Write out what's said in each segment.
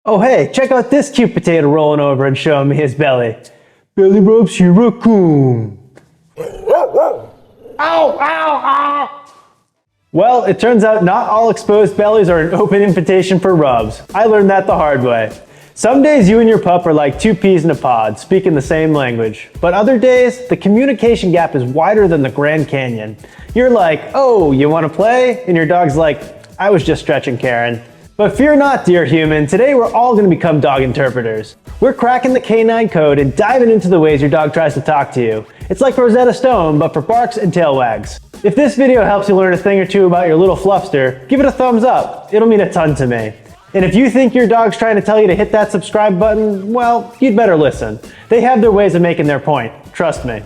Oh hey, check out this cute potato rolling over and showing me his belly. Belly rubs you raccoon. Ow, ow, ow! Well, it turns out not all exposed bellies are an open invitation for rubs. I learned that the hard way. Some days you and your pup are like two peas in a pod, speaking the same language. But other days, the communication gap is wider than the Grand Canyon. You're like, oh, you want to play? And your dog's like, I was just stretching, Karen. But fear not, dear human, today we're all going to become dog interpreters. We're cracking the canine code and diving into the ways your dog tries to talk to you. It's like Rosetta Stone, but for barks and tail wags. If this video helps you learn a thing or two about your little fluffster, give it a thumbs up. It'll mean a ton to me. And if you think your dog's trying to tell you to hit that subscribe button, well, you'd better listen. They have their ways of making their point, trust me.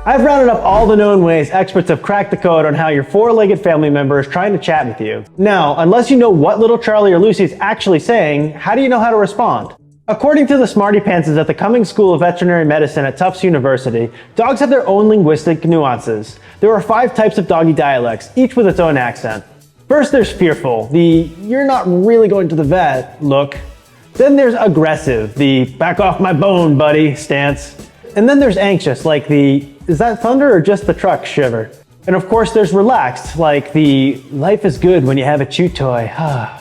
I've rounded up all the known ways experts have cracked the code on how your four-legged family member is trying to chat with you. Now, unless you know what little Charlie or Lucy is actually saying, how do you know how to respond? According to the smarty pantses at the Cummings School of Veterinary Medicine at Tufts University, dogs have their own linguistic nuances. There are 5 types of doggy dialects, each with its own accent. First, there's fearful, the you're not really going to the vet look. Then there's aggressive, the back off my bone, buddy stance. And then there's anxious, like the is that thunder or just the truck shiver? And of course there's relaxed, like the life is good when you have a chew toy,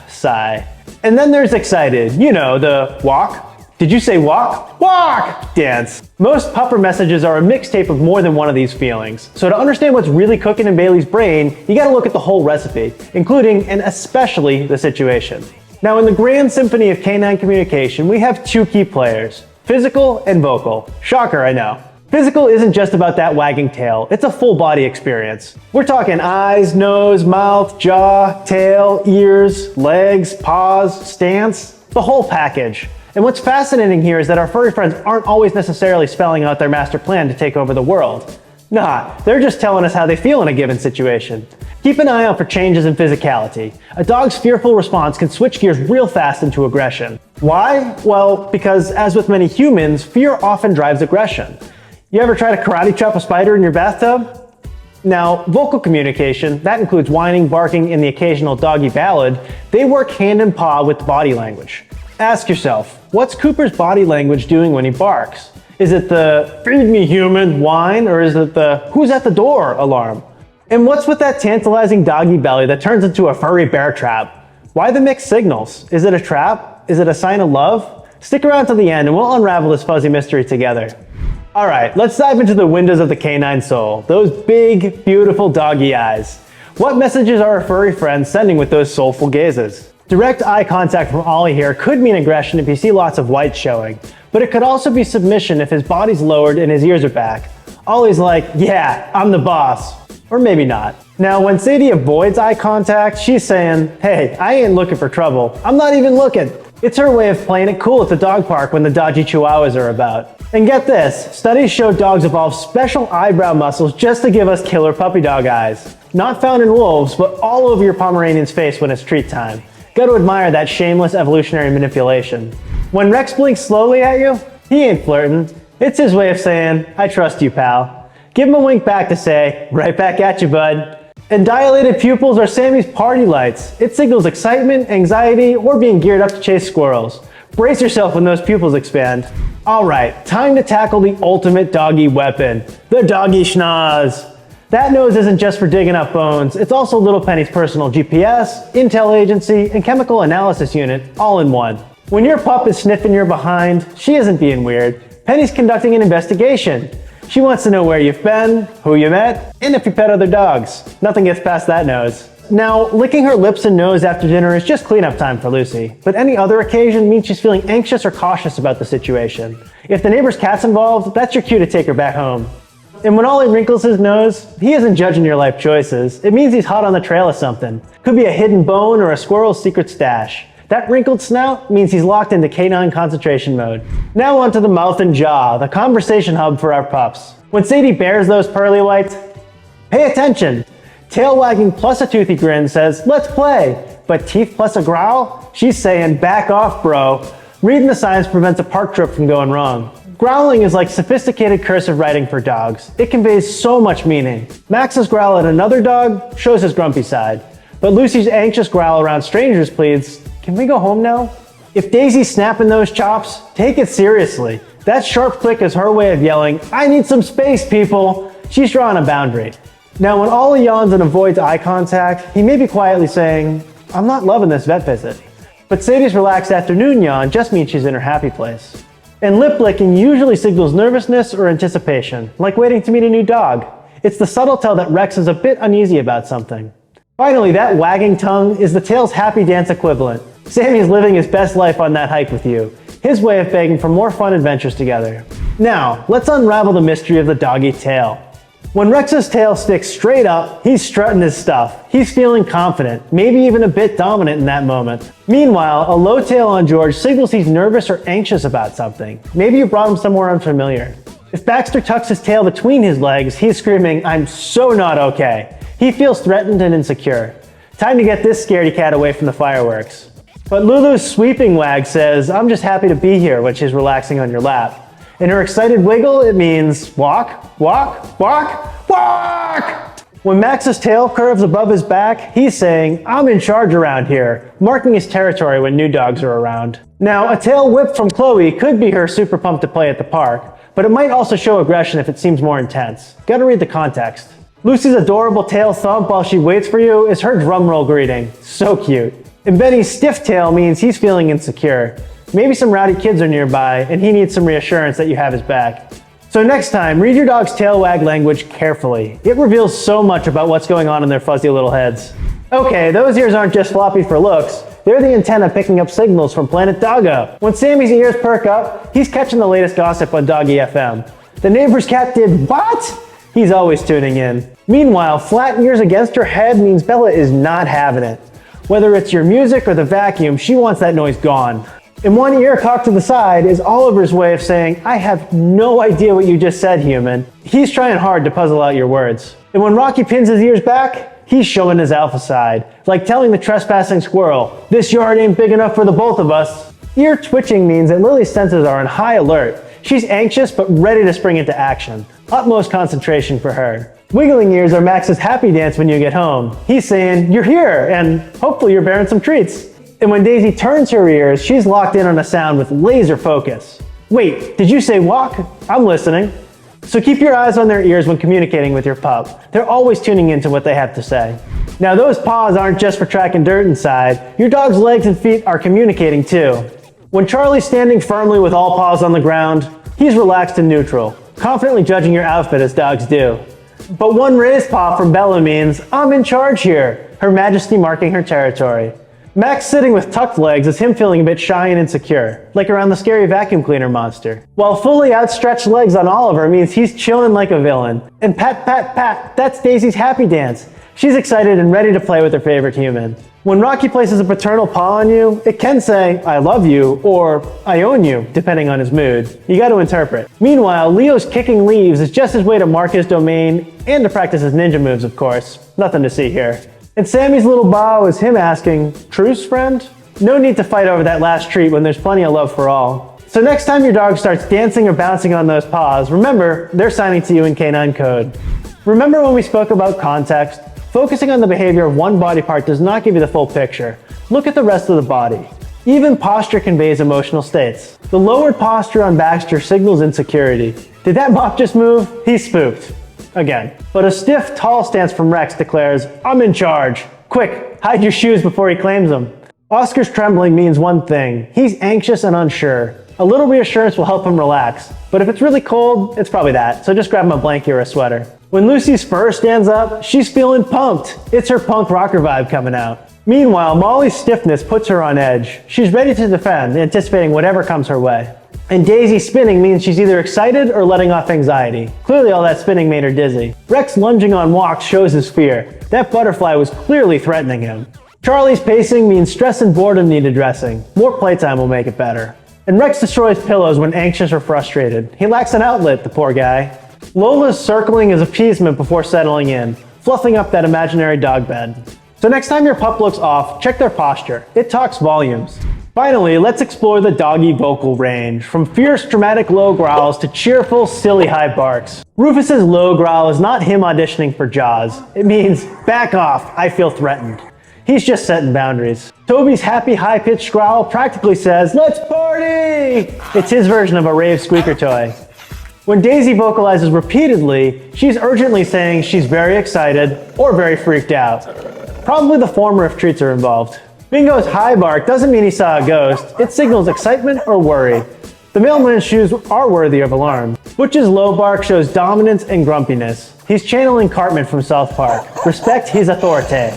sigh. And then there's excited, you know, the walk. Did you say walk? Walk! Dance. Most pupper messages are a mixtape of more than one of these feelings. So to understand what's really cooking in Bailey's brain, you gotta look at the whole recipe, including and especially the situation. Now in the grand symphony of canine communication, we have 2 key players, physical and vocal. Shocker, I know. Physical isn't just about that wagging tail, it's a full body experience. We're talking eyes, nose, mouth, jaw, tail, ears, legs, paws, stance, the whole package. And what's fascinating here is that our furry friends aren't always necessarily spelling out their master plan to take over the world. Nah, they're just telling us how they feel in a given situation. Keep an eye out for changes in physicality. A dog's fearful response can switch gears real fast into aggression. Why? Well, because as with many humans, fear often drives aggression. You ever try to karate chop a spider in your bathtub? Now, vocal communication, that includes whining, barking, and the occasional doggy ballad, they work hand in paw with body language. Ask yourself, what's Cooper's body language doing when he barks? Is it the feed me human whine, or is it the who's at the door alarm? And what's with that tantalizing doggy belly that turns into a furry bear trap? Why the mixed signals? Is it a trap? Is it a sign of love? Stick around to the end and we'll unravel this fuzzy mystery together. Alright, let's dive into the windows of the canine soul, those big, beautiful doggy eyes. What messages are our furry friends sending with those soulful gazes? Direct eye contact from Ollie here could mean aggression if you see lots of white showing, but it could also be submission if his body's lowered and his ears are back. Ollie's like, yeah, I'm the boss. Or maybe not. Now, when Sadie avoids eye contact, she's saying, hey, I ain't looking for trouble. I'm not even looking. It's her way of playing it cool at the dog park when the dodgy chihuahuas are about. And get this, studies show dogs evolve special eyebrow muscles just to give us killer puppy dog eyes. Not found in wolves, but all over your Pomeranian's face when it's treat time. Gotta admire that shameless evolutionary manipulation. When Rex blinks slowly at you, he ain't flirting. It's his way of saying, I trust you, pal. Give him a wink back to say, right back at you, bud. And dilated pupils are Sammy's party lights. It signals excitement, anxiety, or being geared up to chase squirrels. Brace yourself when those pupils expand. Alright, time to tackle the ultimate doggy weapon, the doggy schnoz. That nose isn't just for digging up bones, it's also Little Penny's personal GPS, intel agency, and chemical analysis unit, all in one. When your pup is sniffing your behind, she isn't being weird. Penny's conducting an investigation. She wants to know where you've been, who you met, and if you pet other dogs. Nothing gets past that nose. Now, licking her lips and nose after dinner is just cleanup time for Lucy, but any other occasion means she's feeling anxious or cautious about the situation. If the neighbor's cat's involved, that's your cue to take her back home. And when Ollie wrinkles his nose, he isn't judging your life choices. It means he's hot on the trail of something. Could be a hidden bone or a squirrel's secret stash. That wrinkled snout means he's locked into canine concentration mode. Now onto the mouth and jaw, the conversation hub for our pups. When Sadie bears those pearly whites, pay attention. Tail wagging plus a toothy grin says, let's play. But teeth plus a growl? She's saying, back off, bro. Reading the signs prevents a park trip from going wrong. Growling is like sophisticated cursive writing for dogs. It conveys so much meaning. Max's growl at another dog shows his grumpy side. But Lucy's anxious growl around strangers pleads, can we go home now? If Daisy's snapping those chops, take it seriously. That sharp click is her way of yelling, "I need some space, people!" She's drawing a boundary. Now, when Ollie yawns and avoids eye contact, he may be quietly saying, "I'm not loving this vet visit." But Sadie's relaxed afternoon yawn just means she's in her happy place. And lip licking usually signals nervousness or anticipation, like waiting to meet a new dog. It's the subtle tell that Rex is a bit uneasy about something. Finally, that wagging tongue is the tail's happy dance equivalent. Sammy's living his best life on that hike with you, his way of begging for more fun adventures together. Now, let's unravel the mystery of the doggy tail. When Rex's tail sticks straight up, he's strutting his stuff. He's feeling confident, maybe even a bit dominant in that moment. Meanwhile, a low tail on George signals he's nervous or anxious about something. Maybe you brought him somewhere unfamiliar. If Baxter tucks his tail between his legs, he's screaming, "I'm so not okay." He feels threatened and insecure. Time to get this scaredy cat away from the fireworks. But Lulu's sweeping wag says, "I'm just happy to be here," when she's relaxing on your lap. In her excited wiggle, it means walk, walk, walk, walk! When Max's tail curves above his back, he's saying, "I'm in charge around here," marking his territory when new dogs are around. Now, a tail whip from Chloe could be her super pumped to play at the park, but it might also show aggression if it seems more intense. Gotta read the context. Lucy's adorable tail thump while she waits for you is her drumroll greeting. So cute. And Benny's stiff tail means he's feeling insecure. Maybe some rowdy kids are nearby, and he needs some reassurance that you have his back. So next time, read your dog's tail wag language carefully. It reveals so much about what's going on in their fuzzy little heads. Okay, those ears aren't just floppy for looks. They're the antenna picking up signals from Planet Doggo. When Sammy's ears perk up, he's catching the latest gossip on Doggy FM. The neighbor's cat did what? He's always tuning in. Meanwhile, flat ears against her head means Bella is not having it. Whether it's your music or the vacuum, she wants that noise gone. And one ear cocked to the side is Oliver's way of saying, "I have no idea what you just said, human." He's trying hard to puzzle out your words. And when Rocky pins his ears back, he's showing his alpha side, like telling the trespassing squirrel, "This yard ain't big enough for the both of us." Ear twitching means that Lily's senses are on high alert. She's anxious but ready to spring into action. Utmost concentration for her. Wiggling ears are Max's happy dance when you get home. He's saying, "You're here, and hopefully you're bearing some treats." And when Daisy turns her ears, she's locked in on a sound with laser focus. "Wait, did you say walk? I'm listening." So keep your eyes on their ears when communicating with your pup. They're always tuning into what they have to say. Now those paws aren't just for tracking dirt inside. Your dog's legs and feet are communicating too. When Charlie's standing firmly with all paws on the ground, he's relaxed and neutral, confidently judging your outfit as dogs do. But one raised paw from Bella means, "I'm in charge here," Her Majesty marking her territory. Max sitting with tucked legs is him feeling a bit shy and insecure, like around the scary vacuum cleaner monster. While fully outstretched legs on Oliver means he's chilling like a villain. And pat, pat, pat, that's Daisy's happy dance. She's excited and ready to play with her favorite human. When Rocky places a paternal paw on you, it can say, "I love you," or "I own you," depending on his mood. You got to interpret. Meanwhile, Leo's kicking leaves is just his way to mark his domain, and to practice his ninja moves, of course. Nothing to see here. And Sammy's little bow is him asking, "Truce, friend?" No need to fight over that last treat when there's plenty of love for all. So next time your dog starts dancing or bouncing on those paws, remember, they're signing to you in canine code. Remember when we spoke about context? Focusing on the behavior of one body part does not give you the full picture. Look at the rest of the body. Even posture conveys emotional states. The lowered posture on Baxter signals insecurity. Did that mop just move? He's spooked. Again. But a stiff, tall stance from Rex declares, "I'm in charge. Quick, hide your shoes before he claims them." Oscar's trembling means one thing. He's anxious and unsure. A little reassurance will help him relax. But if it's really cold, it's probably that. So just grab him a blanket or a sweater. When Lucy's fur stands up, she's feeling pumped. It's her punk rocker vibe coming out. Meanwhile, Molly's stiffness puts her on edge. She's ready to defend, anticipating whatever comes her way. And Daisy spinning means she's either excited or letting off anxiety. Clearly all that spinning made her dizzy. Rex lunging on walks shows his fear. That butterfly was clearly threatening him. Charlie's pacing means stress and boredom need addressing. More playtime will make it better. And Rex destroys pillows when anxious or frustrated. He lacks an outlet, the poor guy. Lola's circling is appeasement before settling in, fluffing up that imaginary dog bed. So next time your pup looks off, check their posture. It talks volumes. Finally, let's explore the doggy vocal range, from fierce, dramatic low growls to cheerful, silly high barks. Rufus's low growl is not him auditioning for Jaws. It means, "Back off, I feel threatened." He's just setting boundaries. Toby's happy high-pitched growl practically says, "Let's party!" It's his version of a rave squeaker toy. When Daisy vocalizes repeatedly, she's urgently saying she's very excited or very freaked out. Probably the former if treats are involved. Bingo's high bark doesn't mean he saw a ghost, it signals excitement or worry. The mailman's shoes are worthy of alarm. Butch's low bark shows dominance and grumpiness. He's channeling Cartman from South Park. Respect his authority.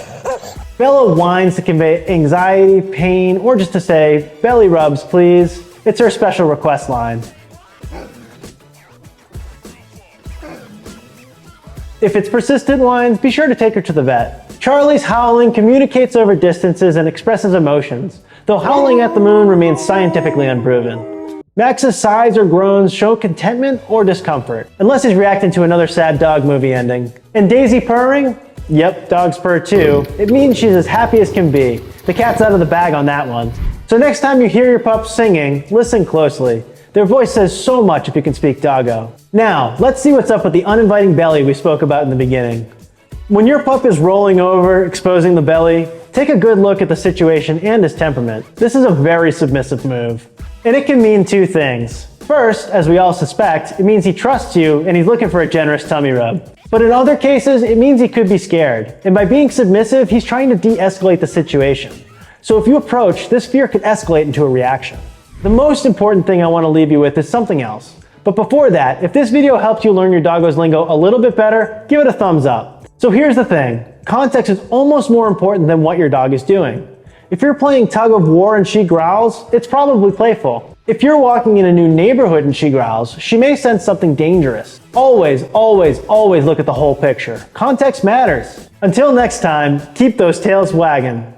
Bella whines to convey anxiety, pain, or just to say, "Belly rubs, please." It's her special request line. If it's persistent whines, be sure to take her to the vet. Charlie's howling communicates over distances and expresses emotions, though howling at the moon remains scientifically unproven. Max's sighs or groans show contentment or discomfort, unless he's reacting to another sad dog movie ending. And Daisy purring? Yep, dogs purr too. It means she's as happy as can be. The cat's out of the bag on that one. So next time you hear your pup singing, listen closely. Their voice says so much if you can speak doggo. Now, let's see what's up with the uninviting belly we spoke about in the beginning. When your pup is rolling over, exposing the belly, take a good look at the situation and his temperament. This is a very submissive move. And it can mean two things. First, as we all suspect, it means he trusts you and he's looking for a generous tummy rub. But in other cases, it means he could be scared. And by being submissive, he's trying to de-escalate the situation. So if you approach, this fear could escalate into a reaction. The most important thing I want to leave you with is something else. But before that, if this video helped you learn your doggo's lingo a little bit better, give it a thumbs up. So here's the thing. Context is almost more important than what your dog is doing. If you're playing tug of war and she growls, it's probably playful. If you're walking in a new neighborhood and she growls, she may sense something dangerous. Always, always, always look at the whole picture. Context matters. Until next time, keep those tails wagging.